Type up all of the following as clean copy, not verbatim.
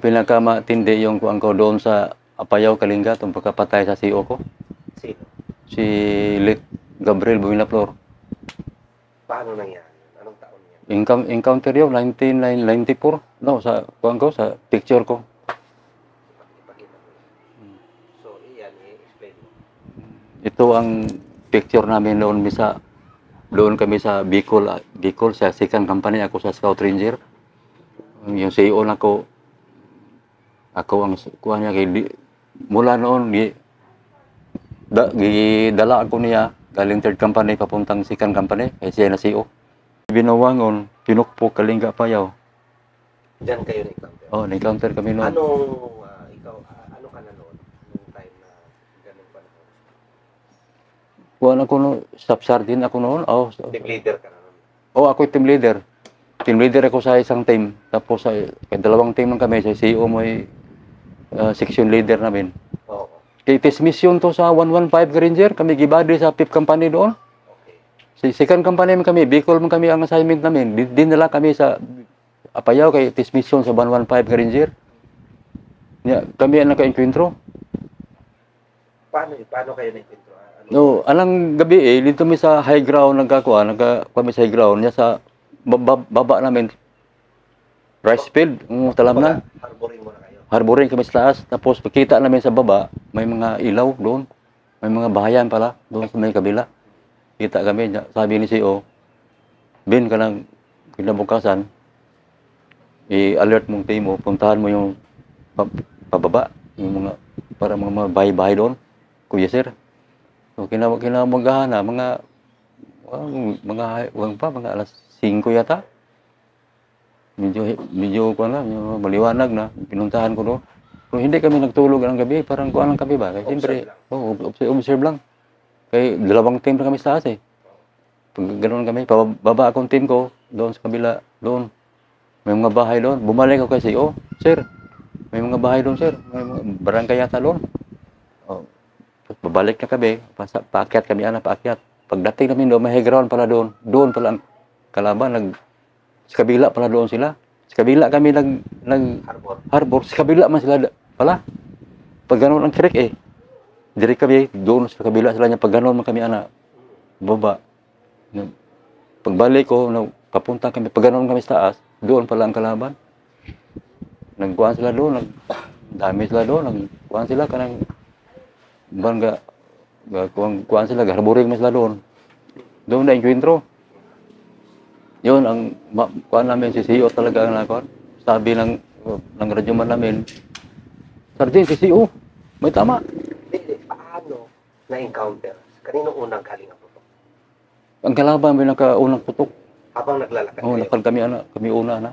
pinakamatindi yung kuwan ko doon sa Apayao, Kalinga, itong pagkapatay sa CEO ko. Sino? Si Lit Gabriel Buenaflor. Paano nangyari? Anong taon yan? Encounter yun, 1994. No, sa kuwan ko, sa picture ko. Ipakita mo lang. So, iyan, i-explain mo. Ito ang picture namin doon kami sa Bicol sa second company, ako sa Scout Ranger. Yung CEO na ako ang kuha niya mula noon gidala ako niya galing third company papuntang second company kay siya na CEO. Binawangon, Pinukpok, Kalinga, Apayao. Diyan kayo na-encounter? Oh, na-encounter kami noon. Ano ka na noon? Nung time na ganun panahon? Kuha ako noon, staff sergeant ako noon. Oh, Team leader ka na noon? oh, ako team leader. Team leader ako sa isang team. Tapos dalawang team lang kami. Sa CEO mo section leader namin. Oo. Kay test mission to sa 115 Ranger. Kami gibadi sa 5th company doon. Okay. Sa second company man kami, Bicol man kami ang assignment namin. Dinala kami sa Apayao kay test mission sa 115 Ranger. Kami ang naka-encuentro. Paano kayo na-encuentro? No, anang gabi dito mi sa high ground kami sa high ground niya sa baba namin. Rice field, talamnan. Harboring mo na kayo? Harboring kami sa taas. Tapos pagkita namin sa baba, may mga ilaw doon. May mga bahayan pala doon sa may kabila. Kita kami, sabi ni CEO, Bin ka ng kinabukasan, i-alert mong team mo, puntahan mo yung pababa, yung mga bahay-bahay doon. Kuya sir. So, kinamagahan na, mga alas 5 yata. Medyo ko na, maliwanag na, pinuntahan ko doon. Kung hindi kami nagtulog ng gabi, parang kuha lang kami ba? Kasi siyempre, observe lang. Kaya dalawang team na kami sa taas eh. Pag ganoon kami, pababa akong team ko, doon sa kabila, doon. May mga bahay doon. Bumalik ako kasi, sir, may mga bahay doon, sir. May mga barangay yata doon. Babalik na kami, paakyat kami, paakyat. Pagdating namin doon, may high ground pala doon. Doon pala ang kalaban, sa kabila pala doon sila. Sa kabila kami harbor. Sa kabila man sila pala. Pag ganoon ang kirek direct kami, doon sa kabila sila niya. Pag ganoon man kami, baba. Pagbalik ko, papunta kami, pag ganoon kami sa taas, doon pala ang kalaban. Nagkuhan sila doon, dami sila doon, nagkuhan sila kanang kuhan sila, harboring man sila doon. Doon na encuentro. Yun, ang kuhan namin, si CEO talaga ang nakuhan. Sabi ng radyoman namin, Sergeant, si CEO, may tama. Paano na-encounter? Kaninong unang galing ang putok? Ang kalaban, may nakaunang putok. Habang naglalakad kayo? Lakad kami una na.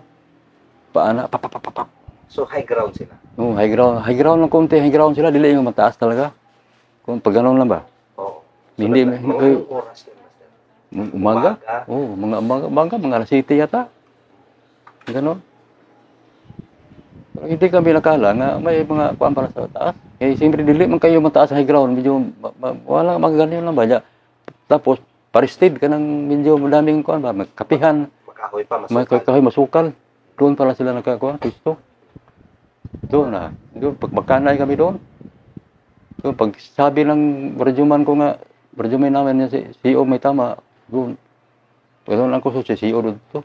Paana, papapapapak. So, high ground sila? High ground. High ground ng konti, high ground sila, dili yung mataas talaga. Kung pag gano'n lang ba? Oo. So, Hindi, mga oras yun, Master? Umaga? Oo, mga alas 7 yata. Gano'n. Pero hindi kami nakala nga may mga kuwan para sa taas. Eh, siyempre dili man kayo mataas sa high ground, medyo wala magaganyan lang ba. Tapos, paristed ka ng medyo madaming kuwan ba, kapihan. Makahoy pa, masukal. May kahoy, masukal. Doon pala sila nagkakuha, pisto. Doon pagbakanay kami doon. So, pag sabi ng radyoman ko nga, radyoman namin niya si CEO may tama, doon. Doon ako sa CEO doon to.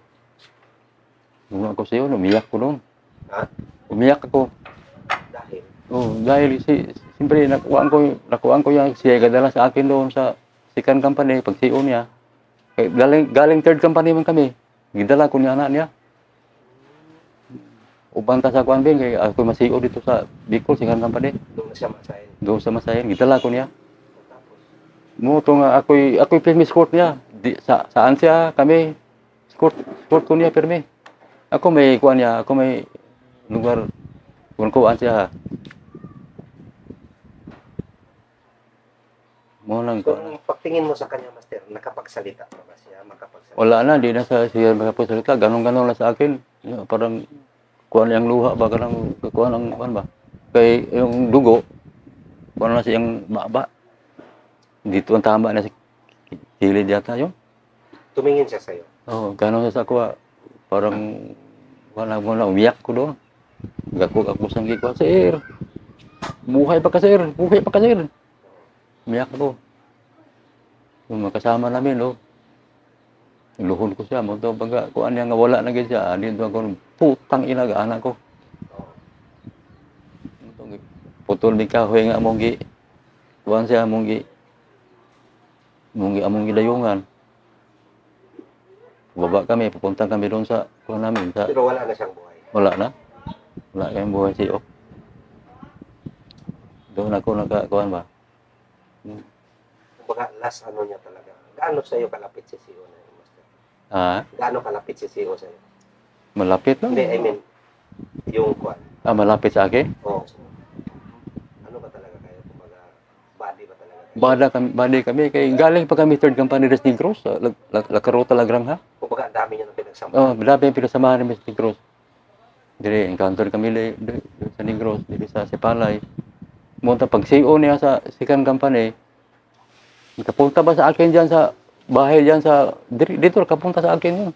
Doon ako sa CEO, umiyak ko doon. Ha? Umiyak ako. Dahil? Dahil siyempre nakuhaan ko yung siya gadala sa akin doon sa second company, pag CEO niya. Galing third company man kami. Gidala ko niya anak niya. Ubang ta sa kuan bin kay ako ma-CEO dito sa Bicol second company. Doon na siya masahin? Doon sa masayan, gidala ko niya. Mo to nga ako'y pirmi escort niya. Saan siya kami escort ko niya pirmi. Ako may kuan niya, ako may lugar kuan siya. Mo lang So, ko. pagtingin mo sa kanya, Master, nakapagsalita pa ba siya? Wala na, di na siya makapagsalita. Ganon lang sa akin. Parang kuan yang luha ba kanang kuan ang kuan ba. Kay yung dugo kuan na siyang maba. Dito ang tama na sa kilid yata yun. Tumingin siya sa'yo? Ganon siya sa ako. Parang wala umiyak ko doon. Ako sang gikuan, sir. Buhay pa ka, sir. Buhay pa ka, sir. Umiyak ako. Yung makasama namin, no. Luhon ko siya, mo to baga kuan niya nga wala na gyud siya. Dito ako putang ina ga anak ko. Oo. Putol mi kahoy nga among gi. Kuan siya among gi. Among gidayungan. Baba kami, pupunta kami doon sa kuan namin sa Pero wala na siyang buhay. wala na. Wala kayong buhay si O. Doon ako nagkakuan ba? Kumbaga, last ano niya talaga. Gaano sa'yo kalapit si CEO na yun, Master? Ah, Gaano kalapit si CEO sa'yo? malapit lang. Hindi, I mean, yung kwan. Malapit sa akin. Oo. Ano ba talaga kayo? Kumbaga, body ba talaga kayo? Badi kami kay galing pa kami third company Res Negros. Lakaruta lagrang ha. Kumbaga, ang dami niya na pinagsama. Oh, grabe yung pinasamahan ni Mr. Negros. Dire, encounter kami sa Negros, dire sa Sipalay. Munta pag CEO niya sa second company, nakapunta ba sa akin diyan sa bahay diyan sa dito nakapunta sa akin yun.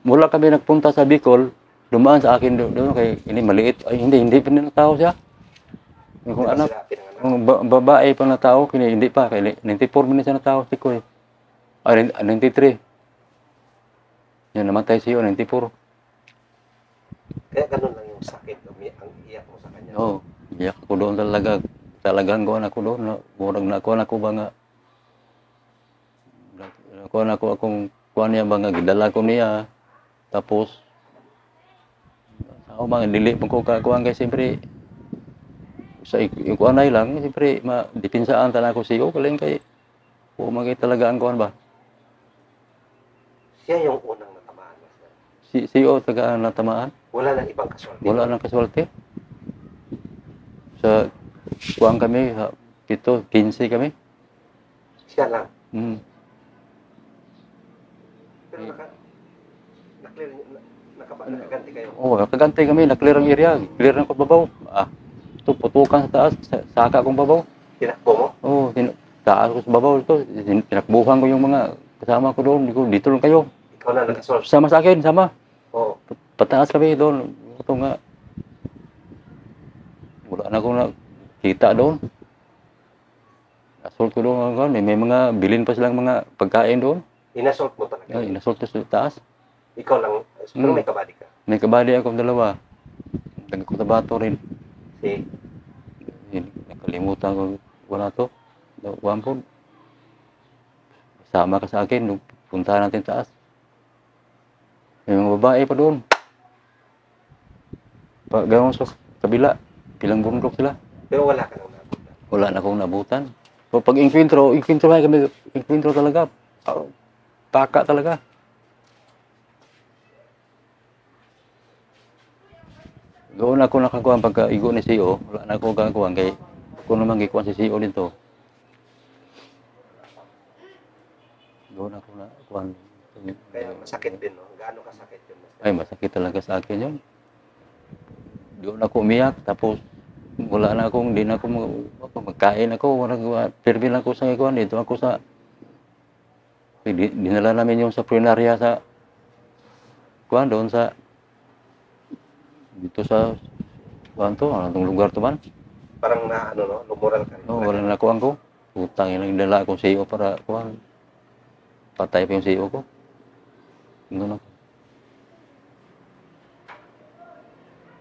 Mula kami nagpunta sa Bicol, dumaan sa akin doon kay ini maliit. Ay hindi pa na tao siya. Kung Diba anak, sila pinanganak? kung babae pa na tao, kini hindi pa kay 94 minutes na tao si Koy. Ay 93. Yan namatay siya 94. Kaya ganun lang yung sakit, ang iyak mo sa kanya. Oo, iyak ako doon talaga. Talagang kuhan ako doon. Murag na kuhan ako ba nga. Kuhan ako akong kuhan niya ba nga. Gidala ko niya. Tapos, ako mga dili mo ko kakuhan kay siyempre. Sa kuhan na lang, siyempre, dipinsaan talaga ko siyo. Kaling kay, umagay talaga ang kuhan ba. Siya yung unang natamaan, Master. Siyo taga natamaan. Wala nang ibang kaswerte. Wala nang kaswerte. Sa kuhan kami, 15 kami. Siya lang. Mm. Pero nakaganti kayo. Oo, nakaganti kami, na-clear ang area. Clear ng babaw. Ito, putukan sa taas, saka kong babaw. Tinakbo mo? Oo, taas ko sa babaw ito. Tinakbuhan ko yung mga kasama ko doon. Dito lang kayo. Ikaw na nag-solve. Sama sa akin, sama. Oo. Pataas kami doon. Ito nga. Wala na akong nakita doon. Assault ko doon. May mga bilin pa silang mga pagkain doon. Inassault mo talaga. Inassault ko sa taas. Ikaw lang. Pero may kabady ka. May kabady akong dalawa. Taga-Cotabato rin. Si? Nakalimutan ko. Wala to. Wampon. Sama ka sa akin. Punta natin taas. May mga babae pa doon. Gawang sa kabila. Pilang bundok sila. Pero wala ka nang nabutan. Wala na akong nabutan. So, pag inkwentro kami. Inkwentro talaga. Paka talaga. Doon ako nakakuha pagka igo ni CEO. Wala na akong kakakuha. Kaya ako naman gikuha si CEO dito. Doon ako nakakuha. Kaya masakit din, no? Gaano kasakit yun, Master? Ay, masakit talaga sa akin yun. Doon ako umiyak. Tapos, wala na akong, hindi na ako magkain ako. Perbil ako sa ikuan. Dito ako sa, dinala namin yung sa plenarya sa, kuan doon sa, dito sa, kuan to, anong lugar to man? Parang na, ano, no? Lumural ka rin. Oo, wala na kuan ko. Utang yun, dala akong CEO para, kuan, patay pa yung CEO ko. Doon ako.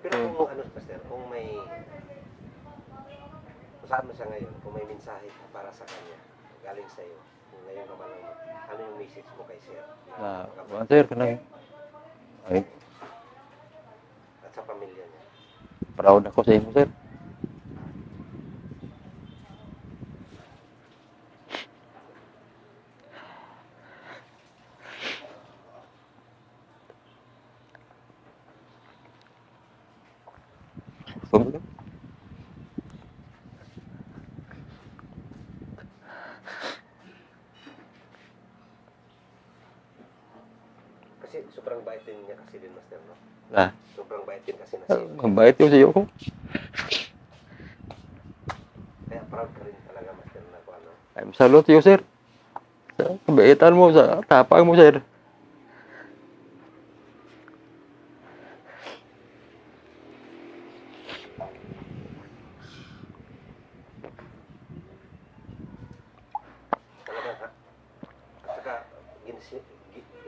Pero kung ano, Master, kung may, kung saan mo siya ngayon, kung may mensahe ka para sa kanya, galing sa iyo, kung ngayon naman, ano yung message mo kay Sir? Kuan sir, kanang, ay, At sa pamilya niya. proud ako sa inyo sir. Sumunod. Kasi sobrang bait din niya kasi din, Master, no? Ah, Sobrang bait din kasi na si mabait yung CEO ko. Kaya proud ka rin talaga, Master, na kung ano. I'm salute you sir. Sa kabaitan mo, sa tapang mo sir. Talaga ha. At saka,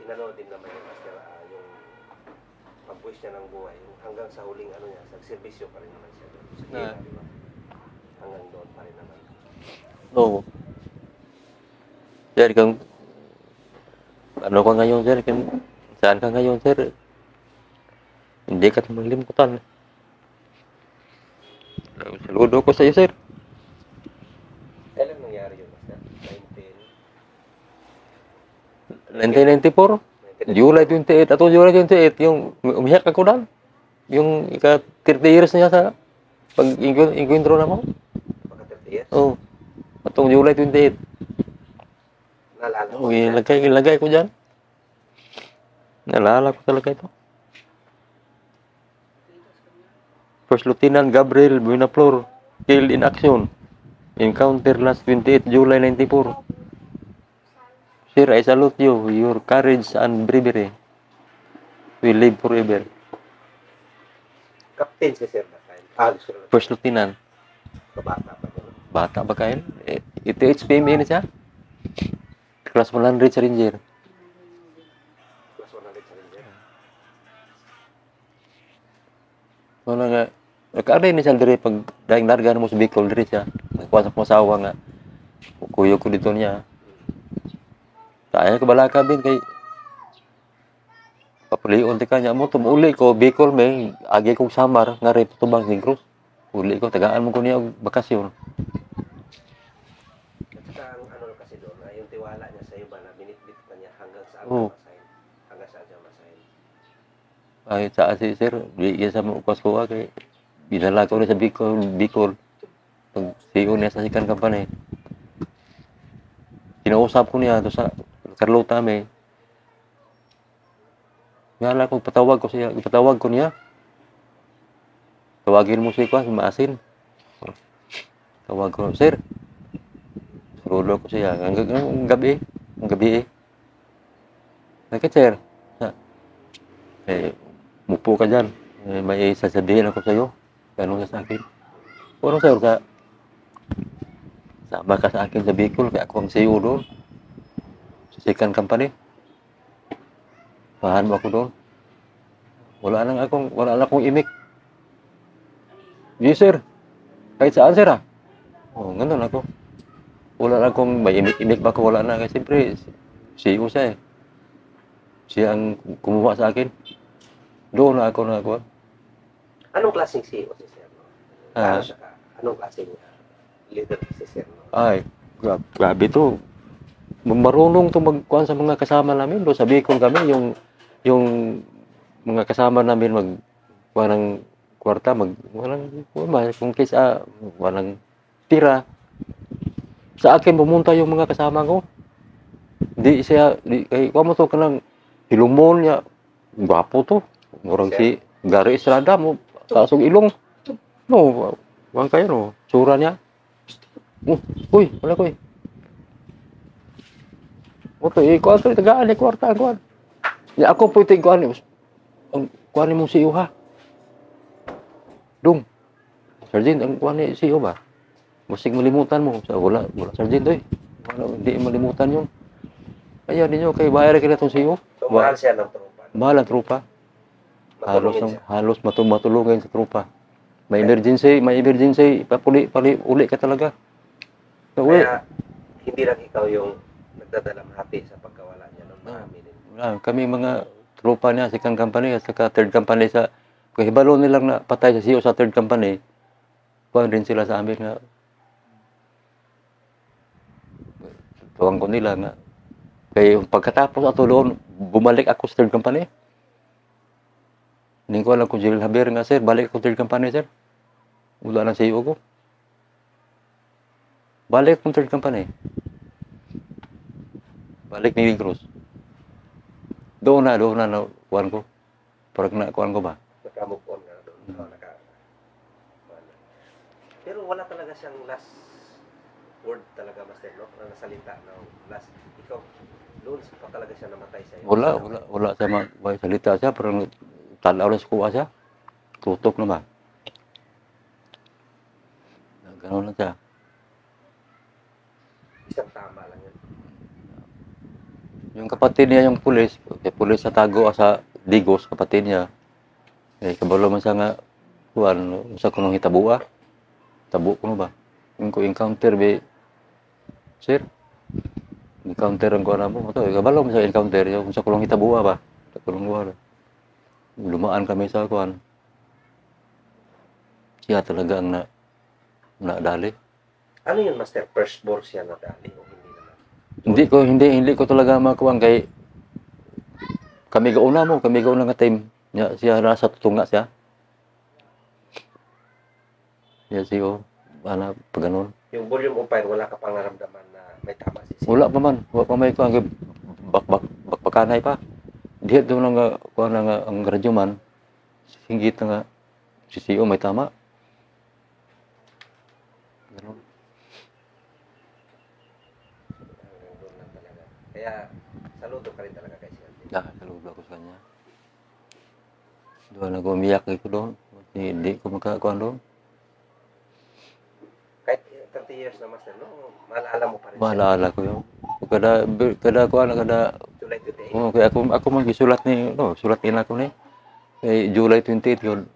inano din naman yung master, yung pag-buwis niya ng buhay. Yung hanggang sa huling ano niya, sa serbisyo pa rin naman siya doon. Sa gila, di ba? Hanggang doon pa rin naman. Oo. Sir, kung ano ka ngayon, sir? Saan ka ngayon, sir? Hindi ka malimutan. Saludo ko sa iyo, sir. Kailan nangyari yun, master? 1994, July 28, ato July 28, yung umiyak ako doon. Yung ika-30 years niya sa pag-encuentro na mo. Pagka 30 years? Oo. Atong July 28. Naalala Oo, ko siya. ilagay ko dyan. Naalala ko talaga ito. First Lieutenant Gabriel Buenaflor, killed in action. Encounter last 28 July 94. Sir, I salute you. Your courage and bravery will live forever. Captain si Sir Bakain. Sir. First Lieutenant. Kabata pa doon. Bata ba kayo? Ito HPMA na siya. Class 100 sa Ranger. Plus 100 sa Ranger. Wala nga. Nagkaaday ni siya diri pag dahil narga mo sa Bicol diri siya. Nagkuha sa masawa nga. Kuyo ko dito niya. Kaya ko bala ka bin kay papulion ti kanya mo tumuli ko Bicol may agi kong Samar nga rep tubang Negros. Uli ko tagaan mo ko niya og bakasyon. At saka ang ano kasi doon, yung tiwala niya sa iyo ba na binitbit pa niya hanggang saan Oo. masahin. Hanggang saan siya masahin. Ay sa si sir, di iya sa mo ko kay binala ko rin sa Bicol. Pag CEO niya sa sikan company. Kinausap ko niya to sa Carlota may. Ngala ko patawag ko niya. Tawagin mo si Kwan, si Maasin. Tawag ko, sir. Surulo ko siya. Ang gabi. Nakit, sir. Mupo ka dyan. May sasabihin ako sa'yo. Ganun sa akin. Pero sir, sama ka sa akin sa Bicol. Kaya ako ang CEO doon. Sa second company. Pahan mo ako doon. Wala na akong imik. Yes, sir. Kahit saan, sir, ah. Oo, ganun ako. Wala na akong may imik ba ko, wala na. Kasi siyempre, CEO siya eh. Siya ang kumuha sa akin. Doon na ako. Anong klaseng CEO si Sir? No? Ah. Paano siya ka? Anong klaseng leader si Sir? No? Ay, grabe to. Marunong to magkuhan sa mga kasama namin. Doon sa Bicol kami, yung mga kasama namin walang kwarta, kung kaysa walang tira. Sa akin pumunta yung mga kasama ko. Kay kuha mo to kanang hilumon niya. Gwapo to. Murang si Gary Estrada mo, kasong ilong. No, wang kayo no. Sura niya. Uy, wala ko eh. Okay, kuha to, tagaan ni kwarta, kuha. Ya ako po ito kuha ni. Ang kuha ni mong CEO ha. Dong. Sergeant, ang kuha ni CEO ba? Musik malimutan mo. Wala, Sergeant eh. Hindi malimutan yun. Kaya ninyo, kay bayar ka na itong CEO. So, mahal siya ng tropa. Mahal ang tropa. Matulungin siya. Halos matulungin sa tropa. May emergency, uli ka talaga. Kaya, hindi lang ikaw yung nagdadalamhati sa pagkawala niya ng marami din. Kami mga tropa niya, second company at saka third company sa kahibalo nilang na patay sa CEO sa third company. Kuwan rin sila sa amin nga. Tuwang ko nila nga. Kaya pagkatapos ato doon, bumalik ako sa third company. Hindi ko alam kung Jill Javier nga, sir. Balik ako third company, sir. Wala ng CEO ko. Balik akong third company. Balik ni Negros. Doon na, kuhan ko. Parang kuhan ko ba? Naka-move on ka doon. Pero wala talaga siyang last word talaga, Master, no? Na nasalita na last. Ikaw, doon pa talaga siya namatay sa'yo. Wala siya may salita siya. Parang tanaw lang sa kuha siya. Tutok naman. Gano'n lang siya. Isang tama lang yun. Yung kapatid niya yung pulis sa Tago sa Digos, kapatid niya. Eh, kabalo man siya nga, kuwan, sa kunong hitabua. Tabo ko ba? Yung ko encounter, sir, encounter ang kuwan mo. Ito, kabalo man siya encounter, yung sa kunong hitabua ba? Sa kunong kuwan. Lumaan kami sa kuwan. Siya talaga ang nadali. Ano yun, Master? First ball siya na dali o hindi naman? Hindi ko talaga makuwang kay kami gauna nga team. Siya nasa tutunga siya. Siya siyo, pag ganun. Yung volume umpire, wala ka pang naramdaman na may tama si Sio? Wala pa may kuwang bakbakanay pa. Dihet doon nga kuwang nga ang radyo man. Hinggit na nga si CEO may tama. Ganun. Hanggang doon lang talaga. Kaya, saludo ka rin talaga kay Sio. Saludo ako sa kanya. Doon ako umiyak ko doon. Hindi ko makakuan doon. Kahit 30 years na, Master, no? Maalala mo pa rin siya. Maalala ko yun. Kada July 28. kaya ako man gisulat ni sulat ina ko ni kay July 28 yun.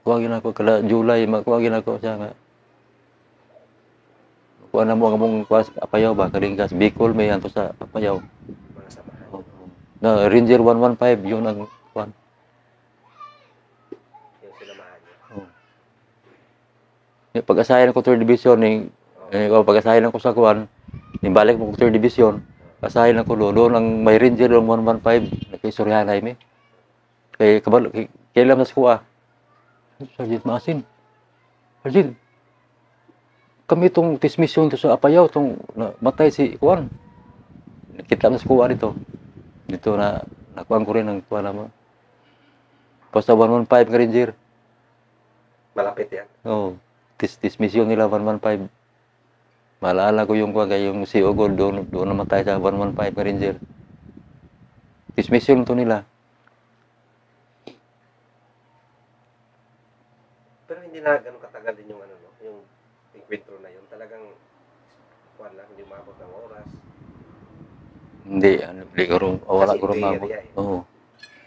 Kuwagin ako kada July kuwagin ako siya nga. Kuha na mo among kuwas Apayaw ba kadingkas Bicol may anto sa Apayaw. Mga samahan. Na Ranger 115 yun ang kuwan. Yung sinamahan niya. Pag-asayan ko 3rd division pag-asayan ko sa kuwan, balik mo ko 3rd division. Asahin ako doon ang may Ranger doon 115 nakisurihanay mi. Kay kabalo kailan sa kuha. Sergeant Masin. Sergeant. Kami itong dismission to sa Apayaw itong matay si kuwan. Nakita na sa kuha dito. Dito na nakuha ko rin ang kuha naman. Basta 115 ka Ranger. Malapit yan. Oo. Dismission nila 115. Maalala ko yung kuha yung CEO ko doon namatay sa 115 ka Ranger. Dismission to nila. Pero hindi na ganun katagal din yung ano, no? Yung encuentro na yun. Talagang, kuwan lang, hindi umabot ng oras. Hindi ko rin, wala Kasi ko rin ito yung mabot. area eh. Oo.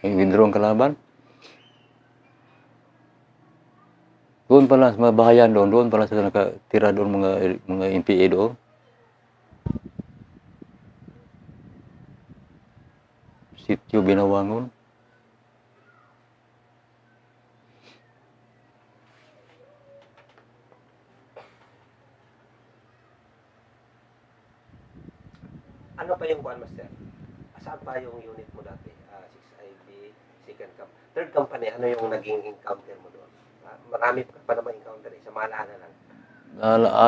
Yung windrow ang kalaban. Doon pala sa mga bahayan doon pala sila nakatira doon mga MPA doon. Sitio Binawangon. Ano pa yung kuwan, Master? Saan pa yung unit mo dati? 6IB, second camp. Third company, ano yung naging encounter mo doon? Marami pa naman encounter eh. Sa maalala lang.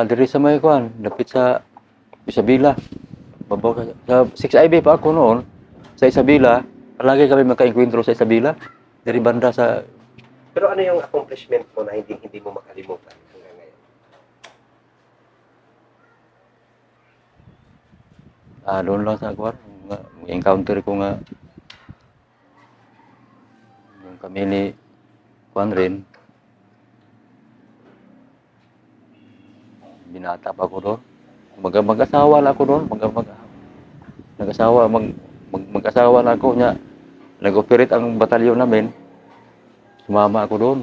Diri sa may kuan, dapit sa Isabela. Babaw sa 6IB pa ako noon. Sa Isabela, lagi kami magka-encuentro sa Isabela. Diri banda sa Pero ano yung accomplishment mo na hindi mo makalimutan hanggang ngayon? doon lang sa kuan, encounter ko nga yung kami ni kuan rin. Binata pa ako doon. Mag-asawa na ako doon. Mag-asawa na ako niya. Nag-operate ang batalyon namin. Sumama ako doon.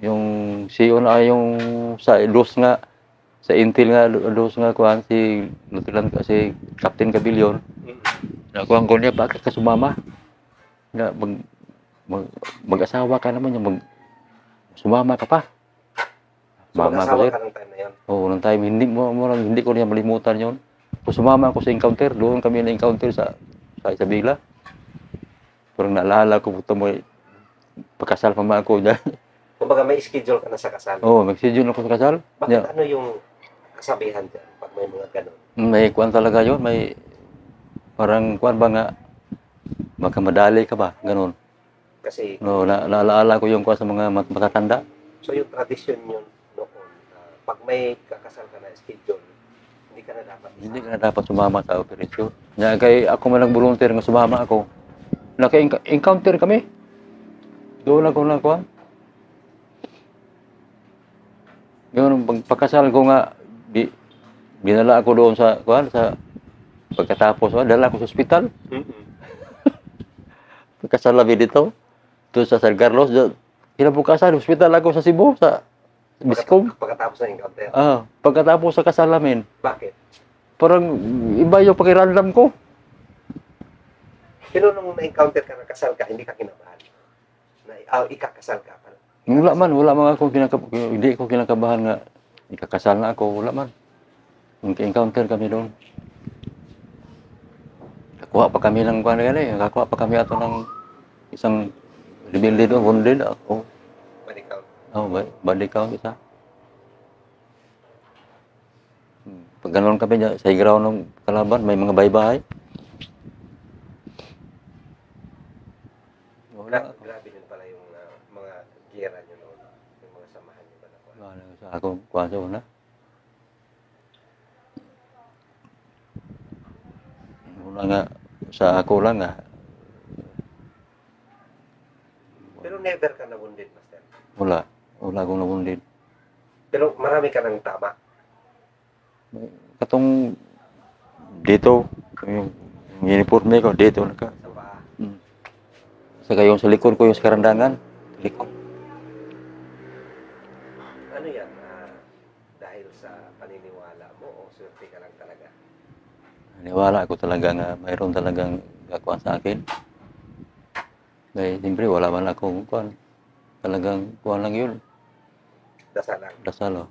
Yung CEO na yung sa dos nga, sa Intel nga, dos nga kuhan, si Lieutenant kasi Captain Cabillion. Nakuha ko niya, bakit ka sumama? Na, mag-asawa ka naman yung sumama ka pa. So, mag-asawa ka ng time na yun? Oo, nung time, hindi ko niya malimutan yun. So, sumama ako sa encounter, doon kami na-encounter sa Isabela. Pero naalala ko, puto mo, pagkasal pa man ako dyan. Kumbaga may schedule ka na sa kasal. Oo, mag-schedule ako sa kasal. Bakit ano yung kasabihan dyan pag may mga ganun? May kuwan talaga yun, may parang kuwan ba nga, magkamadali ka ba, ganun. Kasi, No, naalala ko yung kuwan sa mga matatanda. so yung tradisyon yun noon, pag may kakasal ka na schedule, hindi ka na dapat Hindi ka na dapat sumama sa operasyon. Kaya kay ako man nag-volunteer nga sumama ako. Naka-encounter kami. Doon ako na kuwan. Yun, pagkasal ko nga, binala ako doon sa, sa pagkatapos, dala ako sa ospital. Pagkasal namin dito, doon sa San Carlos, kinabukasan, ospital ako sa Cebu, sa Biscom. Pagkatapos ng encounter. Pagkatapos sa kasal namin, Bakit? parang iba yung pakiramdam ko. Pero nung na-encounter ka, nakasal ka, hindi ka kinabahan. Ikakasal ka pala. Wala man ako hindi ko kinakabahan nga ikakasal na ako, wala man. Nag-encounter kami doon. Kakuha pa kami ng kakuha pa kami ato ng isang rebelde doon, wounded ako. Body count. Body count isa. Pag ganoon kami sa igraw ng kalaban, may mga baybahay. Grabe din pala yung mga giyera nyo noon. Yung mga samahan nyo ba na Sa ako, kwaso na. Wala nga, sa ako lang nga. Pero never ka na-wounded, Master. Wala akong nabundid. Pero marami ka ng tama. Katong dito, yung uniforme ko, dito na ka. Sa paa. Saka yung sa likod ko, yung sa karandangan. Likod. Ano yan? Dahil sa paniniwala mo o swerte ka lang talaga? Niwala ko talaga nga mayroon talagang gakuan sa akin. Dahil siyempre wala man akong kuan. Talagang kuan lang yun. Dasal lang. Dasal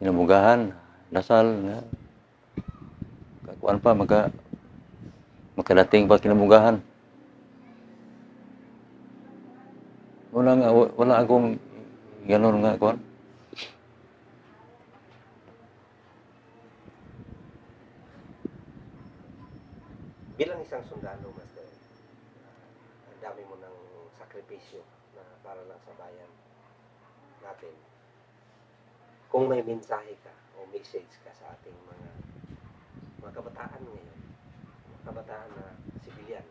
Inabugahan, dasal na. Kuan pa makadating pa kinabugahan. Wala akong ganon nga kuan. Bilang isang sundalo, Master, ang dami mo ng sakripisyo na para lang sa bayan natin. Kung may mensahe ka o message ka sa ating mga kabataan ngayon, mga kabataan na sibilyan,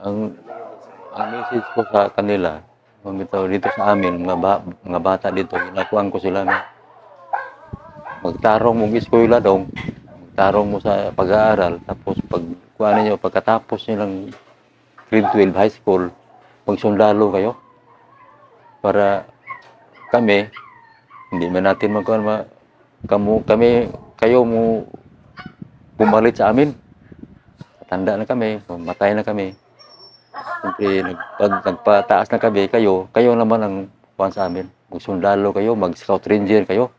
Ang ano yung mensahe? ang message ko sa kanila, dito sa amin, mga bata dito, ginakuan ko sila na magtarong mo eskwela daw, magtarong mo sa pag-aaral, tapos pagkatapos nilang grade 12 high school, magsundalo kayo. Para kami, hindi man natin kayo mo pumalit sa amin. Tanda na kami, matay na kami. Siyempre, nagpataas na kami, kayo naman ang kuhan sa amin. Magsundalo kayo, mag-scout ranger kayo.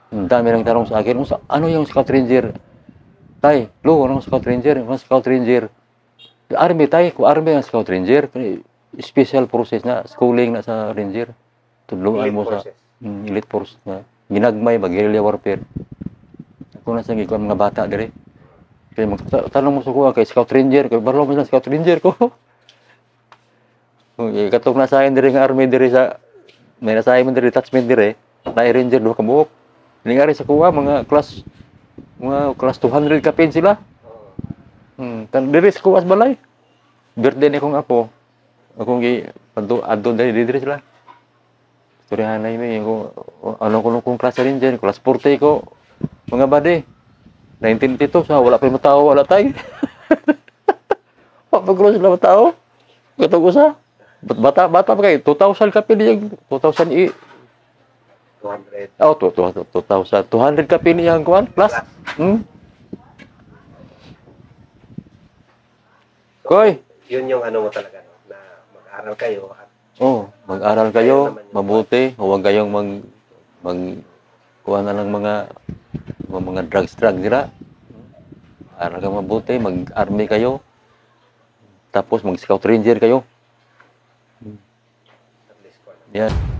Ang dami nang tanong sa akin, ano yung scout ranger? Tay, anong scout ranger? Anong scout ranger? Army, tay, kung army ang scout ranger, special process na, schooling na sa ranger. Tudluan mo sa elite force na ginagmay, guerrilla warfare. Ako na sa mga bata dire. Kaya magtanong mo sa kuha kay scout ranger, kay baro mo sa scout ranger ko. Katong nasahin dire nga army dire sa may nasahin mo dire detachment dire, na ranger do kabuok. Ningari sa kuha mga class 200 kapin sila. Kan dire sa kuha sa balay. Birthday ni kong apo. Akong adto dire sila. Istoryahan na yun kung klase rin dyan, class 40 ko, mga bade, 1952, wala pa yung tao, wala tayo. Pagkulo sila tao, gatong usa. Bata pa kayo, 2,000 kapin yung, 2,000 200. 2,000, 200 kapin yung kuwan, plus. So, Koy. Yun yung ano mo talaga, no? Na mag-aral kayo at Mag-aral kayo, mabuti, huwag kayong kuha na ng mga drugs nila. Aral kayo mabuti, mag-army kayo, tapos mag-scout ranger kayo. least ko. Yan.